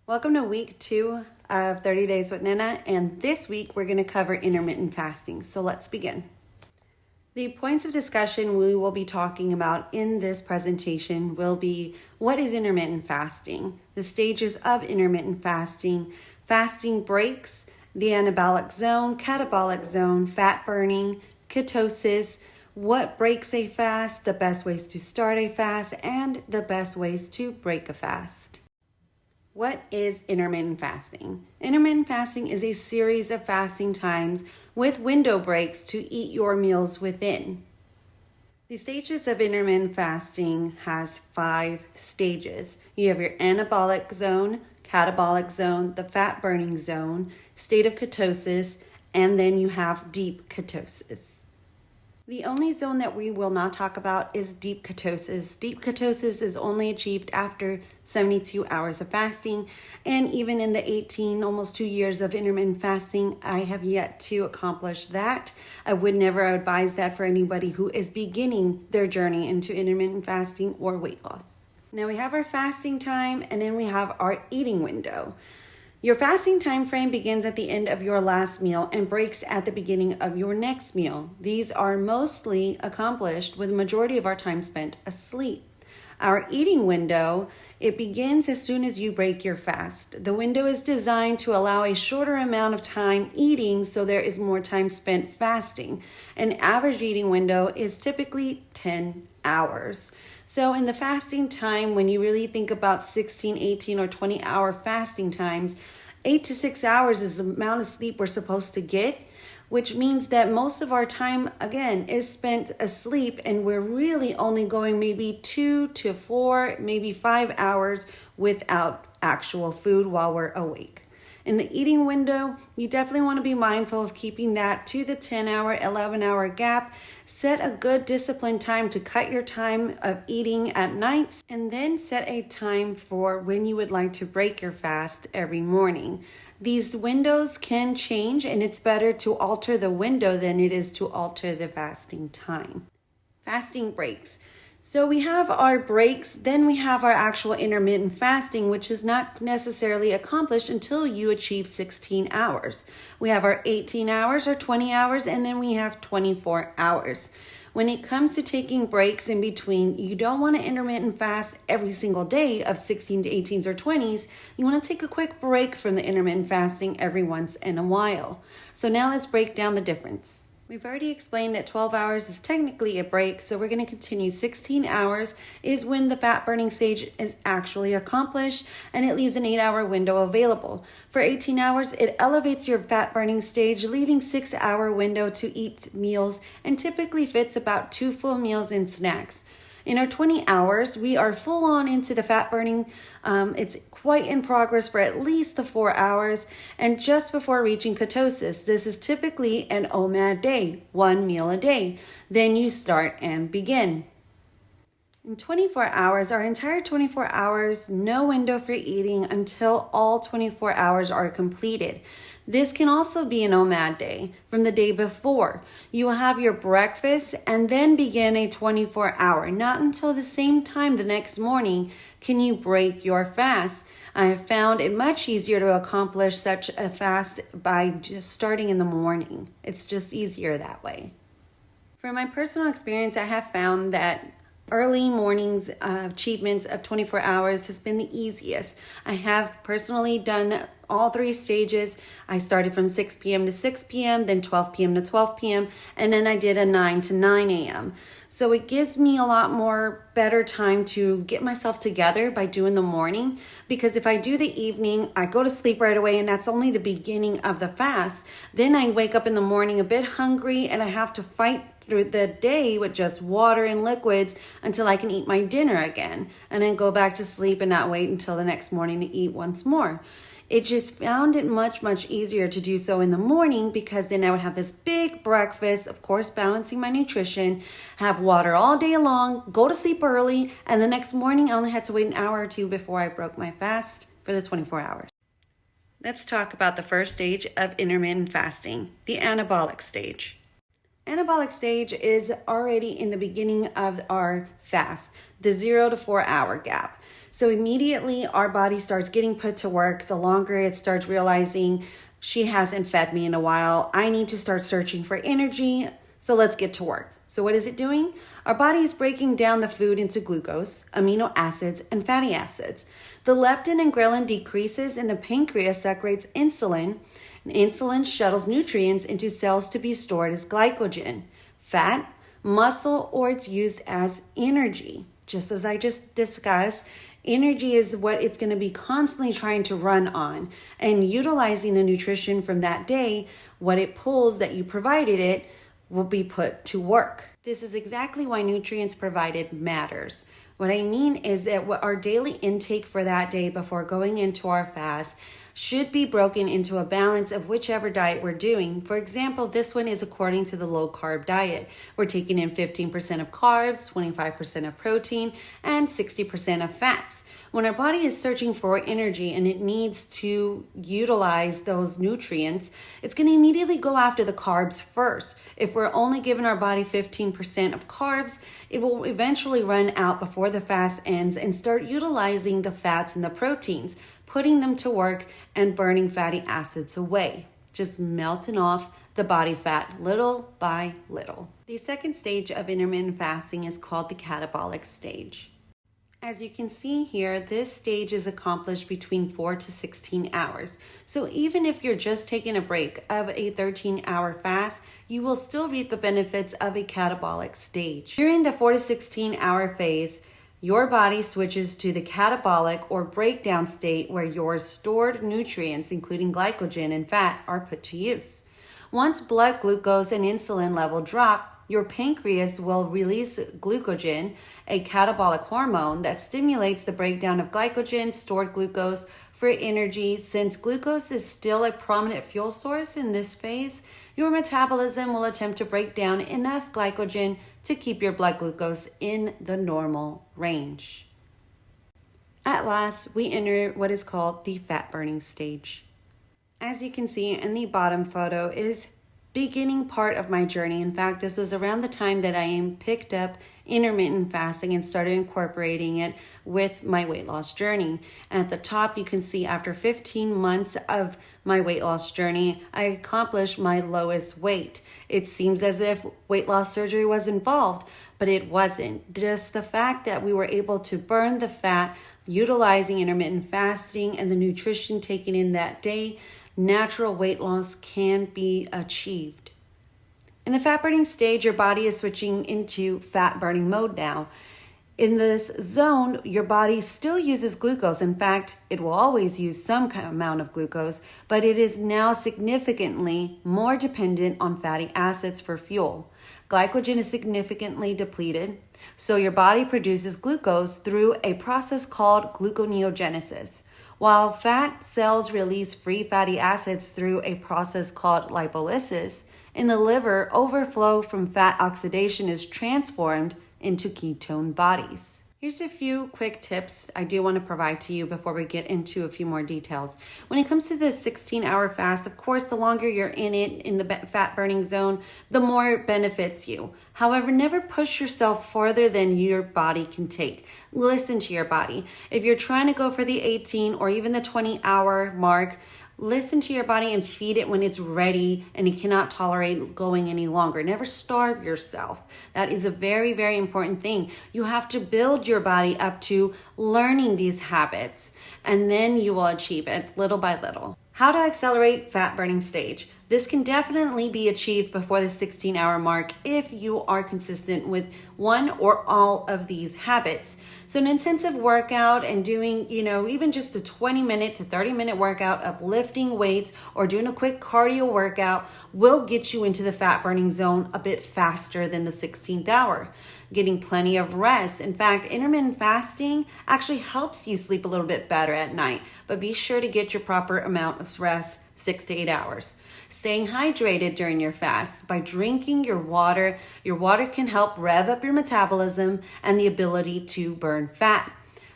Welcome to week 2 of 30 Days with Nena, and this week we're going to cover intermittent fasting. So let's begin. The points of discussion we will be talking about in this presentation will be what is intermittent fasting, the stages of intermittent fasting, fasting breaks, the anabolic zone, catabolic zone, fat burning, ketosis, what breaks a fast, the best ways to start a fast, and the best ways to break a fast. What is intermittent fasting? Intermittent fasting is a series of fasting times with window breaks to eat your meals within. The stages of intermittent fasting has 5 stages. You have your anabolic zone, catabolic zone, the fat burning zone, state of ketosis, and then you have deep ketosis. The only zone that we will not talk about is deep ketosis. Deep ketosis is only achieved after 72 hours of fasting, and even in the 18, almost 2 years of intermittent fasting, I have yet to accomplish that. I would never advise that for anybody who is beginning their journey into intermittent fasting or weight loss. Now we have our fasting time, and then we have our eating window. Your fasting time frame begins at the end of your last meal and breaks at the beginning of your next meal. These are mostly accomplished with the majority of our time spent asleep. Our eating window, it begins as soon as you break your fast. The window is designed to allow a shorter amount of time eating, so there is more time spent fasting. An average eating window is typically 10 hours. So in the fasting time, when you really think about 16, 18, or 20-hour fasting times, 8 to 6 hours is the amount of sleep we're supposed to get, which means that most of our time, again, is spent asleep, and we're really only going maybe 2 to 4, maybe 5 hours without actual food while we're awake. In the eating window, you definitely want to be mindful of keeping that to the 10-hour, 11-hour gap. Set a good disciplined time to cut your time of eating at nights, and then set a time for when you would like to break your fast every morning. These windows can change, and it's better to alter the window than it is to alter the fasting time. Fasting breaks. So we have our breaks, then we have our actual intermittent fasting, which is not necessarily accomplished until you achieve 16 hours. We have our 18 hours or 20 hours, and then we have 24 hours. When it comes to taking breaks in between, you don't want to intermittent fast every single day of 16 to 18s or 20s. You want to take a quick break from the intermittent fasting every once in a while. So now let's break down the difference. We've already explained that 12 hours is technically a break, so we're going to continue. 16 hours is when the fat burning stage is actually accomplished, and it leaves an 8-hour window available. For 18 hours, it elevates your fat burning stage, leaving 6-hour window to eat meals, and typically fits about 2 full meals and snacks. In our 20 hours, we are full on into the fat burning. It's quite in progress for at least the 4 hours, and just before reaching ketosis. This is typically an OMAD day, 1 meal a day. Then you start and begin. In 24 hours, our entire 24 hours, no window for eating until all 24 hours are completed. This can also be an OMAD day from the day before. You will have your breakfast and then begin a 24-hour. Not until the same time the next morning can you break your fast. I have found it much easier to accomplish such a fast by just starting in the morning. It's just easier that way. From my personal experience, I have found that early mornings achievements of 24 hours has been the easiest. I have personally done all 3 stages. I started from 6 p.m. to 6 p.m., then 12 p.m. to 12 p.m., and then I did a 9 to 9 a.m. So it gives me a lot more better time to get myself together by doing the morning, because if I do the evening, I go to sleep right away, and that's only the beginning of the fast. Then I wake up in the morning a bit hungry, and I have to fight through the day with just water and liquids until I can eat my dinner again, and then go back to sleep and not wait until the next morning to eat once more. It just found it much easier to do so in the morning, because then I would have this big breakfast, of course balancing my nutrition, have water all day long, go to sleep early, and the next morning I only had to wait an hour or 2 before I broke my fast for the 24 hours. Let's talk about the first stage of intermittent fasting, the anabolic stage. Anabolic stage is already in the beginning of our fast, the 0 to 4 hour gap. So immediately our body starts getting put to work. The longer it starts realizing she hasn't fed me in a while, I need to start searching for energy. So let's get to work. So what is it doing? Our body is breaking down the food into glucose, amino acids, and fatty acids. The leptin and ghrelin decreases and the pancreas secretes insulin. And insulin shuttles nutrients into cells to be stored as glycogen, fat, muscle, or it's used as energy. Just as I just discussed, energy is what it's going to be constantly trying to run on, and utilizing the nutrition from that day, what it pulls that you provided it, will be put to work. This is exactly why nutrients provided matters. What I mean is that our daily intake for that day before going into our fast should be broken into a balance of whichever diet we're doing. For example, this one is according to the low carb diet. We're taking in 15% of carbs, 25% of protein, and 60% of fats. When our body is searching for energy and it needs to utilize those nutrients, it's going to immediately go after the carbs first. If we're only giving our body 15% of carbs, it will eventually run out before the fast ends and start utilizing the fats and the proteins, putting them to work and burning fatty acids away, just melting off the body fat little by little. The second stage of intermittent fasting is called the catabolic stage. As you can see here, this stage is accomplished between 4 to 16 hours. So even if you're just taking a break of a 13-hour fast, you will still reap the benefits of a catabolic stage. During the 4 to 16 hour phase, your body switches to the catabolic or breakdown state where your stored nutrients, including glycogen and fat, are put to use. Once blood glucose and insulin level drop, your pancreas will release glucagon, a catabolic hormone that stimulates the breakdown of glycogen, stored glucose, for energy. Since glucose is still a prominent fuel source in this phase, your metabolism will attempt to break down enough glycogen to keep your blood glucose in the normal range. At last, we enter what is called the fat burning stage. As you can see in the bottom photo is beginning part of my journey. In fact, this was around the time that I picked up intermittent fasting and started incorporating it with my weight loss journey. And at the top, you can see after 15 months of my weight loss journey, I accomplished my lowest weight. It seems as if weight loss surgery was involved, but it wasn't. Just the fact that we were able to burn the fat utilizing intermittent fasting and the nutrition taken in that day, natural weight loss can be achieved. In the fat burning stage, your body is switching into fat burning mode now. In this zone, your body still uses glucose. In fact, it will always use some kind of amount of glucose, but it is now significantly more dependent on fatty acids for fuel. Glycogen is significantly depleted, so your body produces glucose through a process called gluconeogenesis. While fat cells release free fatty acids through a process called lipolysis, in the liver, overflow from fat oxidation is transformed into ketone bodies. Here's a few quick tips I do want to provide to you before we get into a few more details. When it comes to the 16-hour fast, of course, the longer you're in it, in the fat burning zone, the more it benefits you. However, never push yourself farther than your body can take. Listen to your body. If you're trying to go for the 18 or even the 20-hour mark, listen to your body and feed it when it's ready and it cannot tolerate going any longer. Never starve yourself. That is a very, very important thing. You have to build your body up to learning these habits, and then you will achieve it little by little. How to accelerate fat burning stage. This can definitely be achieved before the 16-hour mark if you are consistent with one or all of these habits. So an intensive workout and doing, even just a 20-minute to 30-minute workout of lifting weights or doing a quick cardio workout will get you into the fat burning zone a bit faster than the 16th hour. Getting plenty of rest. In fact, intermittent fasting actually helps you sleep a little bit better at night, but be sure to get your proper amount of rest, 6 to 8 hours. Staying hydrated during your fast by drinking your water. Your water can help rev up your metabolism and the ability to burn fat.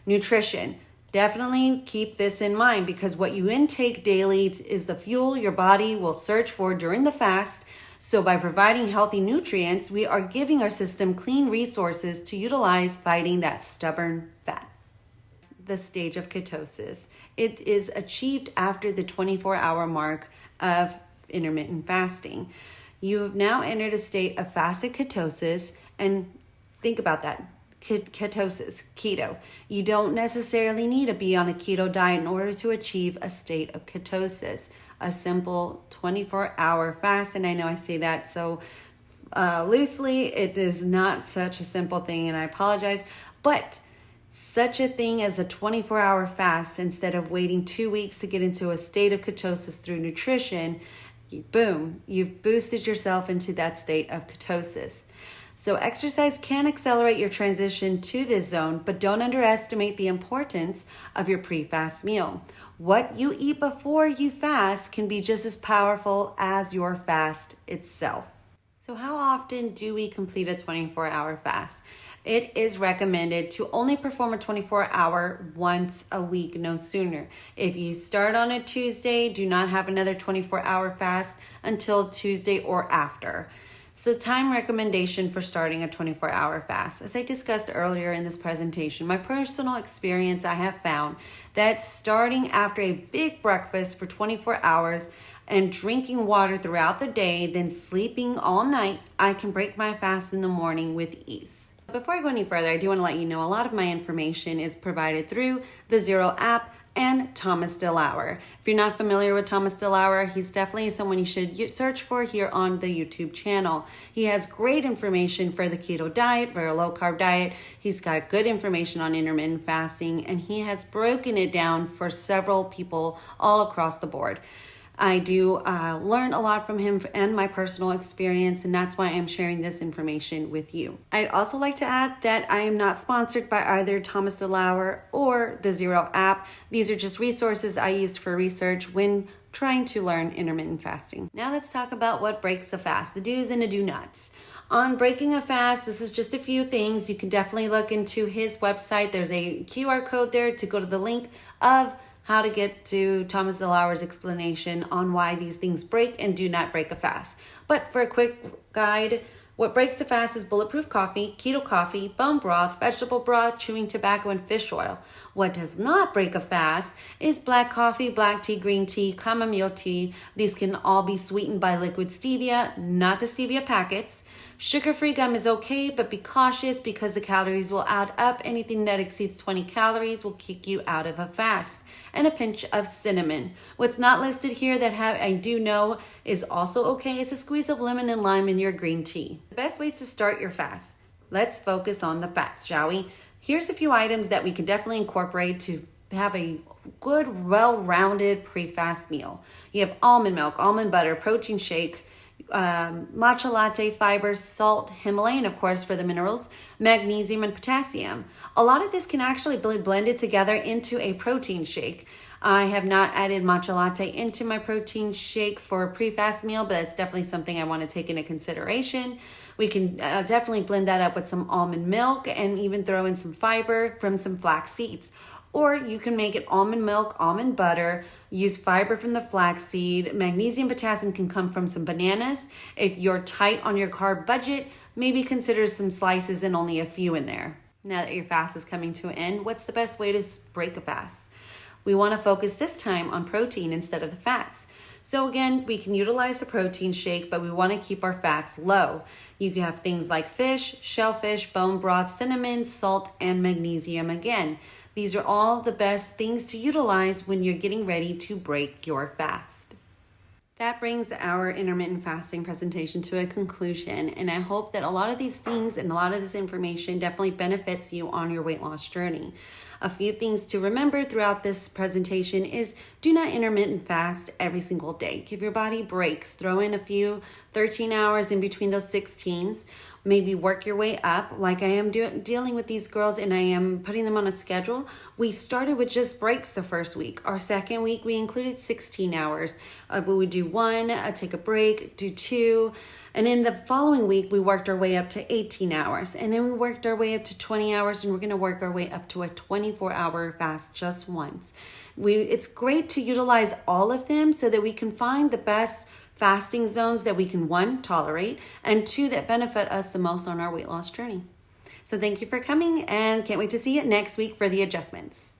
Nutrition. Definitely keep this in mind because what you intake daily is the fuel your body will search for during the fast. So by providing healthy nutrients, we are giving our system clean resources to utilize fighting that stubborn fat. The stage of ketosis. It is achieved after the 24-hour mark of intermittent fasting. You have now entered a state of fasted ketosis, and think about that. Ketosis, keto. You don't necessarily need to be on a keto diet in order to achieve a state of ketosis. A simple 24-hour fast, and I know I say that so loosely, it is not such a simple thing, and I apologize, but such a thing as a 24-hour fast, instead of waiting 2 weeks to get into a state of ketosis through nutrition, boom, you've boosted yourself into that state of ketosis. So exercise can accelerate your transition to this zone, but don't underestimate the importance of your pre-fast meal. What you eat before you fast can be just as powerful as your fast itself. So how often do we complete a 24-hour fast? It is recommended to only perform a 24-hour once a week, no sooner. If you start on a Tuesday, do not have another 24-hour fast until Tuesday or after. So time recommendation for starting a 24-hour fast. As I discussed earlier in this presentation, my personal experience, I have found that starting after a big breakfast for 24 hours and drinking water throughout the day, then sleeping all night, I can break my fast in the morning with ease. Before I go any further, I do want to let you know a lot of my information is provided through the Zero app and Thomas DeLauer. If you're not familiar with Thomas DeLauer, he's definitely someone you should search for here on the YouTube channel. He has great information for the keto diet, for a low carb diet. He's got good information on intermittent fasting, and he has broken it down for several people all across the board. I do learn a lot from him and my personal experience, and that's why I'm sharing this information with you. I'd also like to add that I am not sponsored by either Thomas DeLauer or the Zero app. These are just resources I used for research when trying to learn intermittent fasting. Now let's talk about what breaks a fast, the do's and the do-nots. On breaking a fast, this is just a few things. You can definitely look into his website. There's a QR code there to go to the link of how to get to Thomas DeLauer's explanation on why these things break and do not break a fast. But for a quick guide, what breaks a fast is bulletproof coffee, keto coffee, bone broth, vegetable broth, chewing tobacco, and fish oil. What does not break a fast is black coffee, black tea, green tea, chamomile tea. These can all be sweetened by liquid stevia, not the stevia packets. Sugar-free gum is okay, but be cautious because the calories will add up. Anything that exceeds 20 calories will kick you out of a fast. And a pinch of cinnamon. What's not listed here that I do know is also okay is a squeeze of lemon and lime in your green tea. The best ways to start your fast. Let's focus on the fats, shall we? Here's a few items that we can definitely incorporate to have a good, well-rounded pre-fast meal. You have almond milk, almond butter, protein shake, matcha latte, fiber, salt, Himalayan, of course, for the minerals, magnesium, and potassium. A lot of this can actually be blended together into a protein shake. I have not added matcha latte into my protein shake for a pre-fast meal, but it's definitely something I want to take into consideration. We can definitely blend that up with some almond milk and even throw in some fiber from some flax seeds. Or you can make it almond milk, almond butter, use fiber from the flaxseed. Magnesium, potassium can come from some bananas. If you're tight on your carb budget, maybe consider some slices and only a few in there. Now that your fast is coming to an end, what's the best way to break a fast? We want to focus this time on protein instead of the fats. So again, we can utilize a protein shake, but we want to keep our fats low. You can have things like fish, shellfish, bone broth, cinnamon, salt, and magnesium again. These are all the best things to utilize when you're getting ready to break your fast. That brings our intermittent fasting presentation to a conclusion, and I hope that a lot of these things and a lot of this information definitely benefits you on your weight loss journey. A few things to remember throughout this presentation is do not intermittent fast every single day. Give your body breaks. Throw in a few 13 hours in between those 16s. Maybe work your way up like I am dealing with these girls, and I am putting them on a schedule. We started with just breaks the first week. Our second week, we included 16 hours. We would do one, take a break, do two. And in the following week, we worked our way up to 18 hours. And then we worked our way up to 20 hours, and we're going to work our way up to a 24-hour fast just once. It's great to utilize all of them so that we can find the best fasting zones that we can, one, tolerate, and two, that benefit us the most on our weight loss journey. So thank you for coming, and can't wait to see you next week for the adjustments.